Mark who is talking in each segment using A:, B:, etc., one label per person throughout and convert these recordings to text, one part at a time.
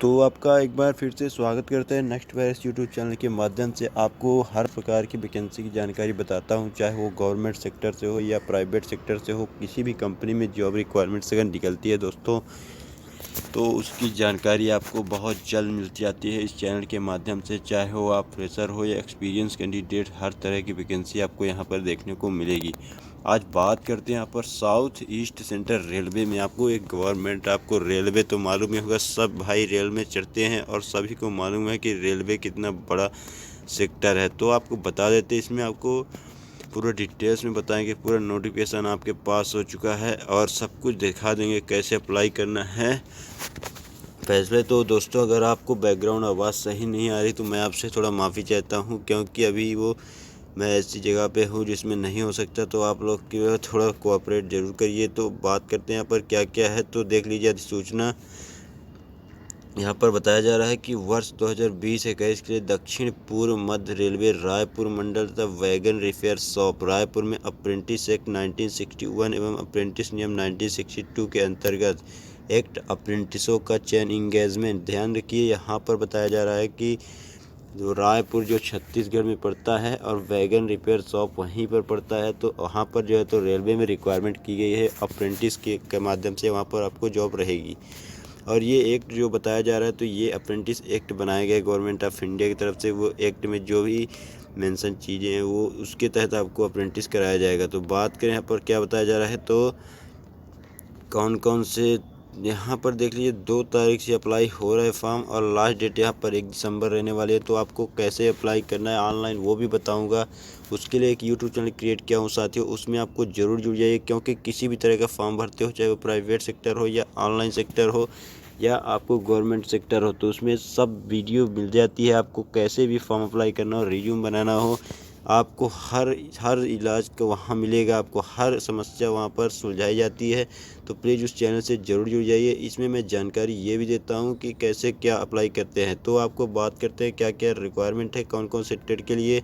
A: तो आपका एक बार फिर से स्वागत करते हैं नेक्स्ट वायरस यूट्यूब चैनल के माध्यम से। आपको हर प्रकार की वैकेंसी की जानकारी बताता हूं, चाहे वो गवर्नमेंट सेक्टर से हो या प्राइवेट सेक्टर से हो। किसी भी कंपनी में जॉब रिक्वायरमेंट्स अगर निकलती है दोस्तों, तो उसकी जानकारी आपको बहुत जल्द मिल जाती है इस चैनल के माध्यम से। चाहे हो आप फ्रेशर हो या एक्सपीरियंस कैंडिडेट, हर तरह की वैकेंसी आपको यहाँ पर देखने को मिलेगी। आज बात करते हैं यहाँ पर साउथ ईस्ट सेंट्रल रेलवे में। आपको एक गवर्नमेंट, आपको रेलवे तो मालूम ही होगा, सब भाई रेल में चढ़ते हैं और सभी को मालूम है कि रेलवे कितना बड़ा सेक्टर है। तो आपको बता देते हैं, इसमें आपको पूरा डिटेल्स में बताएंगे। पूरा नोटिफिकेशन आपके पास हो चुका है और सब कुछ दिखा देंगे कैसे अप्लाई करना है। पहले तो दोस्तों, अगर आपको बैकग्राउंड आवाज़ सही नहीं आ रही तो मैं आपसे थोड़ा माफ़ी चाहता हूँ, क्योंकि अभी मैं ऐसी जगह पे हूँ जिसमें नहीं हो सकता। तो आप लोग की थोड़ा कोऑपरेट ज़रूर करिए। तो बात करते हैं यहाँ पर क्या क्या है, तो देख लीजिए अधिसूचना। यहाँ पर बताया जा रहा है कि वर्ष 2020-21 के लिए दक्षिण पूर्व मध्य रेलवे रायपुर मंडल तथा वैगन रिपेयर शॉप रायपुर में अप्रेंटिस एक्ट 1961 एवं अप्रेंटिस नियम 1962 के अंतर्गत एक्ट अप्रेंटिसों का चयन इंगेजमेंट। ध्यान रखिए, यहाँ पर बताया जा रहा है कि जो रायपुर जो छत्तीसगढ़ में पड़ता है और वैगन रिपेयर शॉप वहीं पर पड़ता है, तो वहाँ पर जो है तो रेलवे में रिक्वायरमेंट की गई है अप्रेंटिस के माध्यम से वहाँ पर आपको जॉब रहेगी। और ये एक्ट जो बताया जा रहा है, तो ये अप्रेंटिस एक्ट बनाया गया गवर्नमेंट ऑफ इंडिया की तरफ से। वो एक्ट में जो भी मेंशन चीज़ें हैं वो उसके तहत आपको अप्रेंटिस कराया जाएगा। तो बात करें यहाँ पर क्या बताया जा रहा है, तो कौन कौन से यहाँ पर देख लीजिए, 2 तारीख से अप्लाई हो रहा है फॉर्म और लास्ट डेट यहाँ पर 1 दिसंबर रहने वाली है। तो आपको कैसे अप्लाई करना है ऑनलाइन वो भी बताऊँगा। उसके लिए एक यूट्यूब चैनल क्रिएट किया हूँ साथियों, उसमें आपको ज़रूर जुड़ जाइए, क्योंकि किसी भी तरह का फॉर्म भरते हो, चाहे वो प्राइवेट सेक्टर हो या ऑनलाइन सेक्टर हो या आपको गवर्नमेंट सेक्टर हो, तो उसमें सब वीडियो मिल जाती है। आपको कैसे भी फॉर्म अप्लाई करना हो, रिज्यूम बनाना हो, आपको हर इलाज का वहाँ मिलेगा। आपको हर समस्या वहाँ पर सुलझाई जाती है। तो प्लीज़ उस चैनल से ज़रूर जुड़ जाइए। इसमें मैं जानकारी ये भी देता हूँ कि कैसे क्या अप्लाई करते हैं। तो आपको बात करते हैं क्या क्या रिक्वायरमेंट है कौन कौन से ट्रेड के लिए।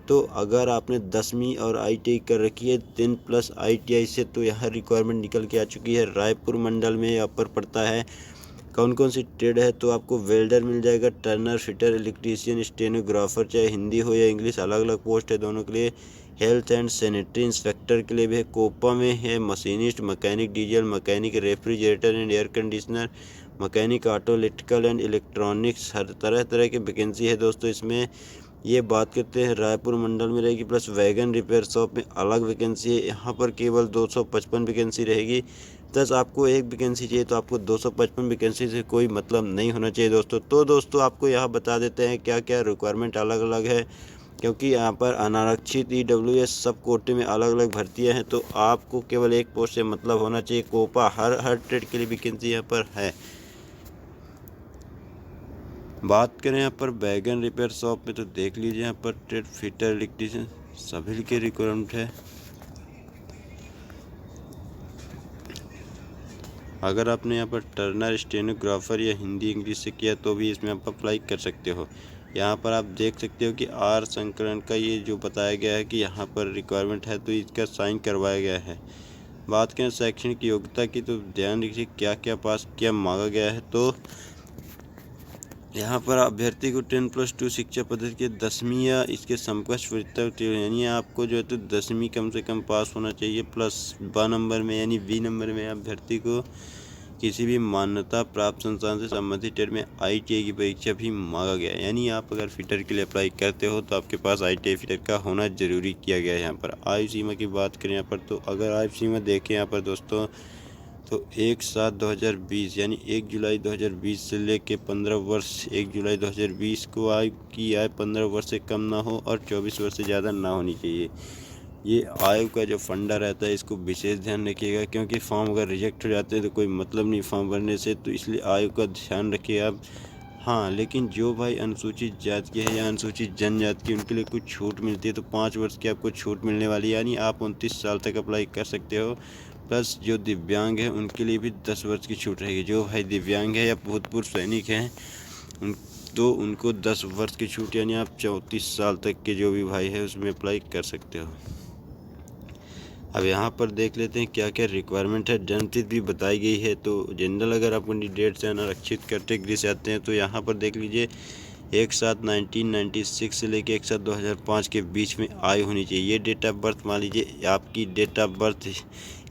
A: तो अगर आपने 10वीं और ITI कर रखी है 10+ ITI से, तो यह रिक्वायरमेंट निकल के आ चुकी है। रायपुर मंडल में यहाँ पर पड़ता है। कौन कौन सी ट्रेड है, तो आपको वेल्डर मिल जाएगा, टर्नर, फिटर, इलेक्ट्रीशियन, स्टेनोग्राफर, चाहे हिंदी हो या इंग्लिश, अलग अलग पोस्ट है दोनों के लिए। हेल्थ एंड सैनिटरी इंस्पेक्टर के लिए भी है। कोपा में है machinist, mechanic diesel, mechanic refrigerator and air conditioner, mechanic auto, electrical and electronics, हर तरह तरह की वैकेंसी है दोस्तों इसमें। ये बात करते हैं रायपुर मंडल में रहेगी, प्लस वैगन रिपेयर शॉप में अलग वैकेंसी है। यहाँ पर केवल 255 वैकेंसी रहेगी। प्लस आपको एक वैकेंसी चाहिए, तो आपको 255 वैकेंसी से कोई मतलब नहीं होना चाहिए दोस्तों। तो दोस्तों, आपको यहाँ बता देते हैं क्या क्या रिक्वायरमेंट अलग अलग है, क्योंकि यहाँ पर अनारक्षित EWS सब कोटे में अलग अलग भर्तियाँ हैं। तो आपको केवल एक पोस्ट से मतलब होना चाहिए। कोपा हर ट्रेड के लिए वैकेंसी यहाँ पर है। बात करें यहाँ पर वैगन रिपेयर शॉप में, तो देख लीजिए यहाँ पर ट्रेड, फिटर, इलेक्ट्रीशियन सभी के रिक्वायरमेंट है। अगर आपने यहाँ पर टर्नर, स्टेनोग्राफर या हिंदी इंग्लिश से किया तो भी इसमें आप अप्लाई कर सकते हो। यहाँ पर आप देख सकते हो कि R संकरण का ये जो बताया गया है कि यहाँ पर रिक्वायरमेंट है, तो इसका साइन करवाया गया है। बात करें शैक्षणिक योग्यता की, तो ध्यान रखिए क्या क्या पास क्या मांगा गया है। तो यहाँ पर अभ्यर्थी को 10+2 शिक्षा पद्धति के 10वीं या इसके समकक्ष वृत्ति, यानी आपको जो है तो 10वीं कम से कम पास होना चाहिए। प्लस ब नंबर में यानी बी नंबर में अभ्यर्थी को किसी भी मान्यता प्राप्त संस्थान से संबंधित ट्रेड में ITI की परीक्षा भी मांगा गया है। यानी आप अगर फिटर के लिए अप्लाई करते हो तो आपके पास ITI फिटर का होना ज़रूरी किया गया है। यहाँ पर आयु सीमा की बात करें यहाँ पर, तो अगर आयु सीमा देखें यहाँ पर दोस्तों, तो 1/7/2020 यानी 1 जुलाई 2020 से लेके 15 वर्ष 1 जुलाई 2020 को आयु 15 वर्ष से कम ना हो और 24 वर्ष से ज़्यादा ना होनी चाहिए। ये आयु का जो फंडा रहता है इसको विशेष ध्यान रखिएगा, क्योंकि फॉर्म अगर रिजेक्ट हो जाते हैं तो कोई मतलब नहीं फॉर्म भरने से। तो इसलिए आयु का ध्यान रखिए आप। हाँ, लेकिन जो भाई अनुसूचित जाति के है या अनुसूचित जनजाति की, उनके लिए कुछ छूट मिलती है। तो 5 वर्ष की आपको छूट मिलने वाली है, यानी आप 29 साल तक अप्लाई कर सकते हो। प्लस जो दिव्यांग है उनके लिए भी 10 वर्ष की छूट रहेगी। जो भाई दिव्यांग है या भूतपूर्व सैनिक हैं तो उनको 10 वर्ष की छूट, यानी आप 34 साल तक के जो भी भाई है उसमें अप्लाई कर सकते हो। अब यहाँ पर देख लेते हैं क्या क्या रिक्वायरमेंट है। जन्मतिथि भी बताई गई है। तो जनरल अगर आप कैंडिडेट से आरक्षित कैटेगरी से आते हैं तो यहाँ पर देख लीजिए 1/7/1996 से लेकर 1/7/2005 के बीच में आयु होनी चाहिए। ये डेट ऑफ बर्थ मान लीजिए आपकी डेट ऑफ बर्थ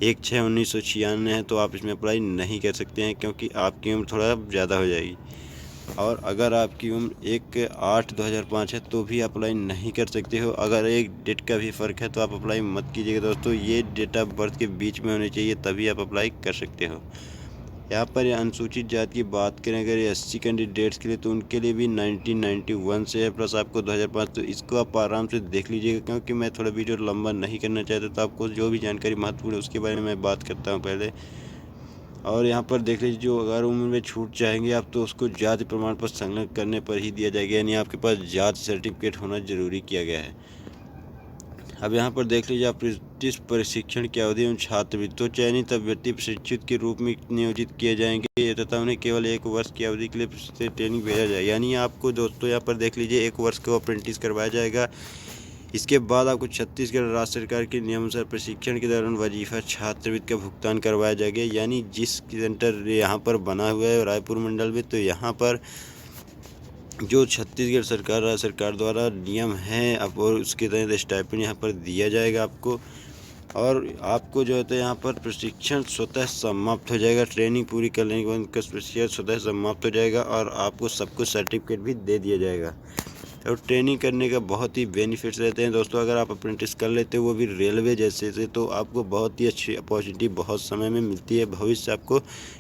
A: 1/6/1996 है तो आप इसमें अप्लाई नहीं कर सकते हैं क्योंकि आपकी उम्र थोड़ा ज़्यादा हो जाएगी। और अगर आपकी उम्र 1/8/2005 है तो भी अप्लाई नहीं कर सकते हो। अगर एक डेट का भी फ़र्क है तो आप अप्लाई मत कीजिएगा दोस्तों। ये डेट ऑफ बर्थ के बीच में होनी चाहिए तभी आप अप्लाई कर सकते हो। यहाँ पर अनुसूचित जाति की बात करें अगर SC कैंडिडेट्स के लिए तो उनके लिए भी 1991 से है प्लस आपको 2005। तो इसको आप आराम से देख लीजिएगा क्योंकि मैं थोड़ा वीडियो लंबा नहीं करना चाहता। तो आपको जो भी जानकारी महत्वपूर्ण है उसके बारे में मैं बात करता हूँ पहले। और यहाँ पर देख लीजिए जो अगर उम्र में छूट चाहेंगे आप तो उसको जाति प्रमाण पत्र संलग्न करने पर ही दिया जाएगा, यानी आपके पास जाति सर्टिफिकेट होना जरूरी किया गया है। अब यहाँ पर देख लीजिए आप इस प्रशिक्षण की अवधि एवं छात्रवृत्ति तो चयनित अभ्यर्थी प्रशिक्षित के रूप में नियोजित किए जाएंगे तथा उन्हें केवल 1 वर्ष की अवधि के लिए ट्रेनिंग भेजा जाएगा। यानी आपको दोस्तों यहाँ पर देख लीजिए 1 वर्ष का अप्रेंटिस करवाया जाएगा। इसके बाद आपको छत्तीसगढ़ राज्य सरकार के नियमानुसार प्रशिक्षण के दौरान वजीफा छात्रवृत्ति का भुगतान करवाया जाएगा। यानी जिस सेंटर यहाँ पर बना हुआ है रायपुर मंडल में तो यहाँ पर जो छत्तीसगढ़ सरकार राज्य सरकार द्वारा नियम है अब और उसके तहत स्टाइपेंड यहाँ पर दिया जाएगा आपको। और आपको जो है यहाँ पर प्रशिक्षण स्वतः समाप्त हो जाएगा। ट्रेनिंग पूरी कर लेने के बाद उनका प्रशिक्षण स्वतः समाप्त हो जाएगा और आपको सबको सर्टिफिकेट भी दे दिया जाएगा। और ट्रेनिंग करने का बहुत ही बेनिफिट्स रहते हैं दोस्तों। अगर आप अप्रेंटिस कर लेते हो वो भी रेलवे जैसे से तो आपको बहुत ही अच्छी अपॉर्चुनिटी बहुत समय में मिलती है। भविष्य आपको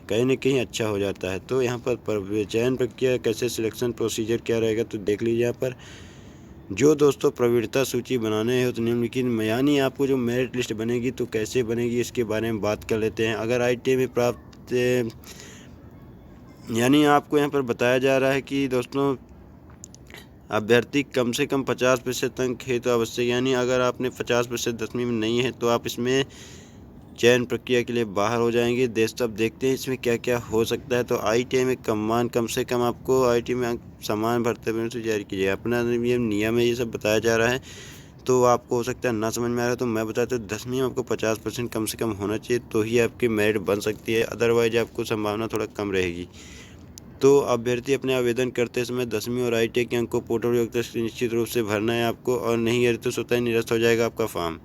A: कहीं ना कहीं अच्छा हो जाता है। तो यहाँ पर चयन प्रक्रिया कैसे सिलेक्शन प्रोसीजर क्या रहेगा तो देख लीजिए। यहाँ पर जो दोस्तों प्रवृत्ता सूची बनाने हैं तो निम्नलिखित यानी आपको जो मेरिट लिस्ट बनेगी तो कैसे बनेगी इसके बारे में बात कर लेते हैं। अगर ITI में प्राप्त यानी आपको यहाँ पर बताया जा रहा है कि दोस्तों अभ्यर्थी कम से कम 50% अंक है तो आवश्यक, यानी अगर आपने 50% 10वीं में नहीं है तो आप इसमें चयन प्रक्रिया के लिए बाहर हो जाएंगे। अब देखते हैं इसमें क्या क्या हो सकता है। तो ITI में कम से कम आपको ITI में अंक समान भरते हुए से जारी कीजिएगा। अपना नियम है ये सब बताया जा रहा है। तो आपको हो सकता है ना समझ में आ रहा है तो मैं बताता हूँ 10वीं में आपको 50% कम से कम होना चाहिए तो ही आपकी मेरिट बन सकती है, अदरवाइज आपको संभावना थोड़ा कम रहेगी। तो अभ्यर्थी अपने आवेदन करते समय 10वीं और ITI के अंक को पोर्टल योग्यता से निश्चित रूप से भरना है आपको, और नहीं है तो स्वतः निरस्त हो जाएगा आपका फॉर्म।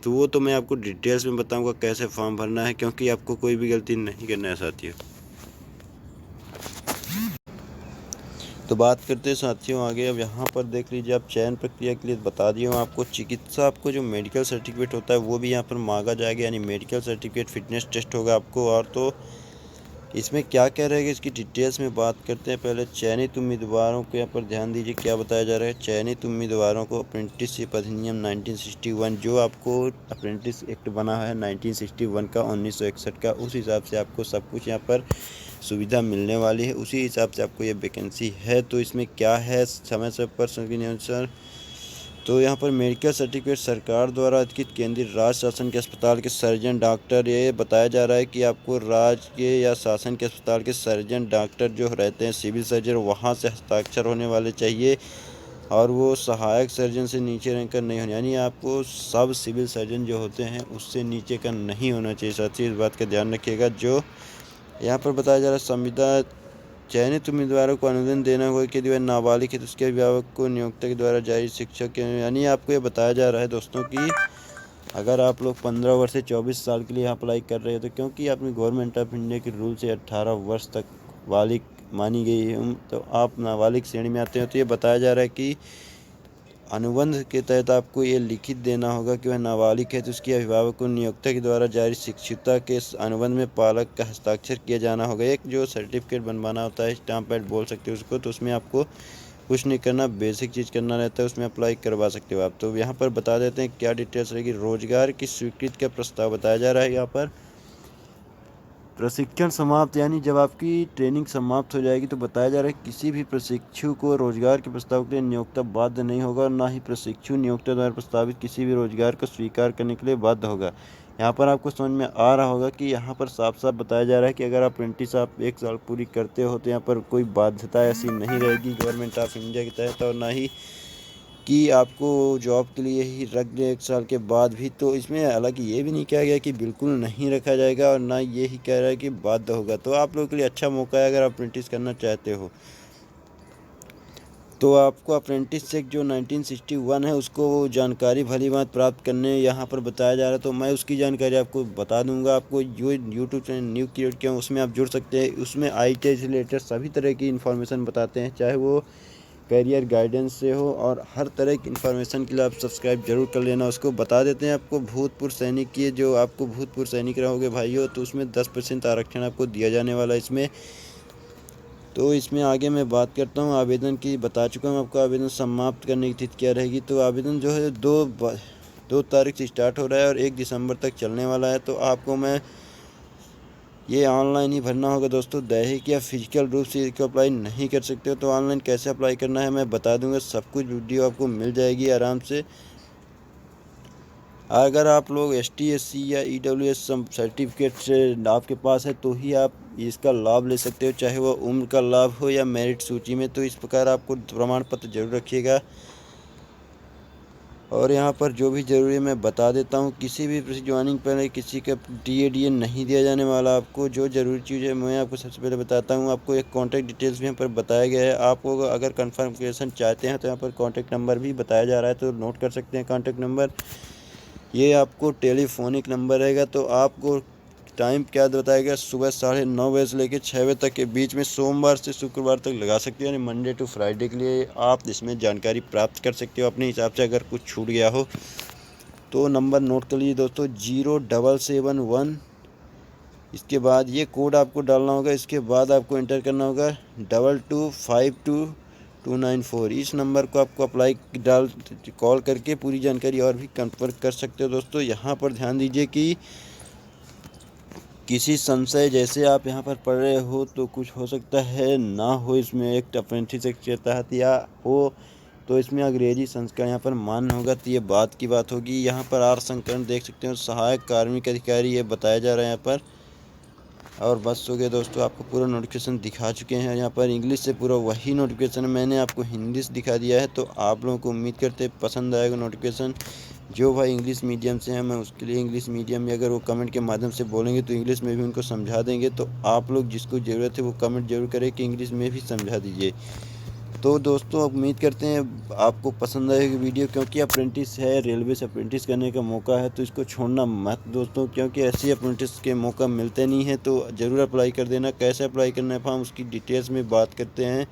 A: तो वो तो मैं आपको डिटेल्स में बताऊंगा कैसे फॉर्म भरना है क्योंकि आपको कोई भी गलती नहीं करना है साथियों। तो बात करते हैं साथियों आगे। अब यहाँ पर देख लीजिए आप चयन प्रक्रिया के लिए बता दिया हूँ आपको। चिकित्सा आपको जो मेडिकल सर्टिफिकेट होता है वो भी यहाँ पर मांगा जाएगा, यानी मेडिकल सर्टिफिकेट फिटनेस टेस्ट होगा आपको। और तो इसमें क्या क्या रहेगा इसकी डिटेल्स में बात करते हैं। पहले चयनित उम्मीदवारों को यहाँ पर ध्यान दीजिए क्या बताया जा रहा है। चयनित उम्मीदवारों को अप्रेंटिसशिप अधिनियम 1961 जो आपको अप्रेंटिस एक्ट बना है 1961 का 1961 का, उस हिसाब से आपको सब कुछ यहाँ पर सुविधा मिलने वाली है, उसी हिसाब से आपको ये वैकेंसी है। तो इसमें क्या है समय से पर अनुसार तो यहाँ पर मेडिकल सर्टिफिकेट सरकार द्वारा अधिकृत केंद्रीय राज्य शासन के अस्पताल के सर्जन डॉक्टर, ये बताया जा रहा है कि आपको राज्य के या शासन के अस्पताल के सर्जन डॉक्टर जो रहते हैं सिविल सर्जन वहाँ से हस्ताक्षर होने वाले चाहिए, और वो सहायक सर्जन से नीचे रैंक का नहीं होना, यानी आपको सब सिविल सर्जन जो होते हैं उससे नीचे का नहीं होना चाहिए। साथियों इस बात का ध्यान रखिएगा। जो यहाँ पर बताया जा रहा है संविदा चयनित उम्मीदवारों को अनुदान देना होगा कि वह नाबालिग है तो उसके अभिभावक को नियोक्ता के द्वारा जारी शिक्षक के, यानी आपको ये बताया जा रहा है दोस्तों कि अगर आप लोग 15 वर्ष से 24 साल के लिए अप्लाई कर रहे हो तो क्योंकि आपने गवर्नमेंट ऑफ इंडिया के रूल से 18 वर्ष तक बालिग मानी गई है तो आप नाबालिग श्रेणी में आते हैं। तो ये बताया जा रहा है कि अनुबंध के तहत आपको ये लिखित देना होगा कि वह नाबालिग है तो उसके अभिभावक को नियोक्ता के द्वारा जारी शिक्षिता के अनुबंध में पालक का हस्ताक्षर किया जाना होगा। एक जो सर्टिफिकेट बनवाना होता है स्टाम्प पैड बोल सकते हो उसको, तो उसमें आपको कुछ नहीं करना, बेसिक चीज़ करना रहता है, उसमें अप्लाई करवा सकते हो आप। तो यहाँ पर बता देते हैं क्या डिटेल्स रहेगी। रोजगार की स्वीकृति का प्रस्ताव बताया जा रहा है। यहाँ पर प्रशिक्षण समाप्त, यानी जब आपकी ट्रेनिंग समाप्त हो जाएगी तो बताया जा रहा है किसी भी प्रशिक्षु को रोजगार के प्रस्ताव के लिए नियोक्ता बाध्य नहीं होगा और ना ही प्रशिक्षु नियोक्ता द्वारा प्रस्तावित किसी भी रोजगार को स्वीकार करने के लिए बाध्य होगा। यहाँ पर आपको समझ में आ रहा होगा कि यहाँ पर साफ साफ बताया जा रहा है कि अगर अप्रेंटिस आप 1 साल पूरी करते हो तो यहाँ पर कोई बाध्यता ऐसी नहीं रहेगी गवर्नमेंट ऑफ इंडिया के तहत, और ना ही कि आपको जॉब के लिए ही रख दें 1 साल के बाद भी। तो इसमें हालांकि ये भी नहीं कहा गया कि बिल्कुल नहीं रखा जाएगा और ना ये ही कह रहा है कि बाध्य होगा। तो आप लोगों के लिए अच्छा मौका है अगर आप अप्रेंटिस करना चाहते हो। तो आपको अप्रेंटिस चेक जो 1961 है उसको जानकारी भली बात प्राप्त करने यहाँ पर बताया जा रहा है। तो मैं उसकी जानकारी आपको बता दूंगा। आपको जो यूट्यूब चैनल न्यू क्रिएट किया उसमें आप जुड़ सकते हैं। उसमें ITI से रिलेटेड सभी तरह की इन्फॉर्मेशन बताते हैं, चाहे वो करियर गाइडेंस से हो, और हर तरह की इन्फॉर्मेशन के लिए आप सब्सक्राइब जरूर कर लेना। उसको बता देते हैं आपको भूतपूर्व सैनिक की, जो आपको भूतपूर्व सैनिक रहोगे भाइयों तो उसमें 10% आरक्षण आपको दिया जाने वाला है इसमें। तो इसमें आगे मैं बात करता हूँ आवेदन की। बता चुका हूँ आपको आवेदन समाप्त करने की तिथि क्या रहेगी। तो आवेदन जो है 2 तारीख से स्टार्ट हो रहा है और 1 दिसंबर तक चलने वाला है। तो आपको मैं ये ऑनलाइन ही भरना होगा दोस्तों। दैहिक या फिजिकल रूप से इसको अप्लाई नहीं कर सकते हो। तो ऑनलाइन कैसे अप्लाई करना है मैं बता दूंगा, सब कुछ वीडियो आपको मिल जाएगी आराम से। अगर आप लोग ST SC या EWS सर्टिफिकेट से आपके पास है तो ही आप इसका लाभ ले सकते हो, चाहे वो उम्र का लाभ हो या मेरिट सूची में। तो इस प्रकार आपको प्रमाण पत्र जरूर रखिएगा। और यहाँ पर जो भी ज़रूरी है मैं बता देता हूँ। किसी भी ज्वाइनिंग पहले किसी का DA नहीं दिया जाने वाला। आपको जो ज़रूरी चीज़ है मैं आपको सबसे पहले बताता हूँ। आपको एक कॉन्टैक्ट डिटेल्स भी यहाँ पर बताया गया है। आपको अगर कन्फर्मेशन चाहते हैं तो यहाँ पर कॉन्टैक्ट नंबर भी बताया जा रहा है, तो नोट कर सकते हैं कॉन्टैक्ट नंबर। ये आपको टेलीफोनिक नंबर रहेगा। तो आपको टाइम क्या बताएगा, सुबह 9:30 बजे से लेकर 6 बजे तक के बीच में सोमवार से शुक्रवार तक लगा सकते हो, यानी मंडे टू फ्राइडे के लिए आप इसमें जानकारी प्राप्त कर सकते हो अपने हिसाब से। अगर कुछ छूट गया हो तो नंबर नोट कर लीजिए दोस्तों, 0771। इसके बाद ये कोड आपको डालना होगा। इसके बाद आपको एंटर करना होगा 22522994। इस नंबर को आपको कॉल करके पूरी जानकारी और भी कंफर्म कर सकते हो दोस्तों। यहाँ पर ध्यान दीजिए कि किसी संशय, जैसे आप यहाँ पर पढ़ रहे हो तो कुछ हो सकता है ना हो इसमें एक अप्रेंटिस के तहत, या हो तो इसमें अंग्रेजी संस्करण यहाँ पर मान्य होगा। तो ये बात की बात होगी। यहाँ पर आर संस्करण देख सकते हो, सहायक कार्मिक अधिकारी, ये बताया जा रहा है यहाँ पर। और बस हो गया दोस्तों, आपको पूरा नोटिफिकेशन दिखा चुके हैं। यहाँ पर इंग्लिश से पूरा वही नोटिफिकेशन मैंने आपको हिंदी से दिखा दिया है। तो आप लोगों को उम्मीद करते पसंद आएगा नोटिफिकेशन। जो भाई इंग्लिश मीडियम से हैं मैं उसके लिए इंग्लिश मीडियम में अगर वो कमेंट के माध्यम से बोलेंगे तो इंग्लिश में भी उनको समझा देंगे। तो आप लोग जिसको ज़रूरत है वो कमेंट जरूर करें कि इंग्लिश में भी समझा दीजिए। तो दोस्तों उम्मीद करते हैं आपको पसंद आएगी वीडियो, क्योंकि अप्रेंटिस है, रेलवे से अप्रेंटिस करने का मौका है तो इसको छोड़ना मत दोस्तों, क्योंकि ऐसे अप्रेंटिस के मौका मिलते नहीं है। तो ज़रूर अप्लाई कर देना। कैसे अप्लाई करना है फॉर्म उसकी डिटेल्स में बात करते हैं,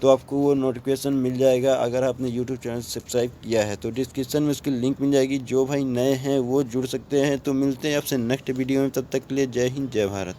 A: तो आपको वो नोटिफिकेशन मिल जाएगा अगर आपने यूट्यूब चैनल सब्सक्राइब किया है। तो डिस्क्रिप्शन में उसकी लिंक मिल जाएगी। जो भाई नए हैं वो जुड़ सकते हैं। तो मिलते हैं आपसे नेक्स्ट वीडियो में, तब तक के लिए जय हिंद जय भारत।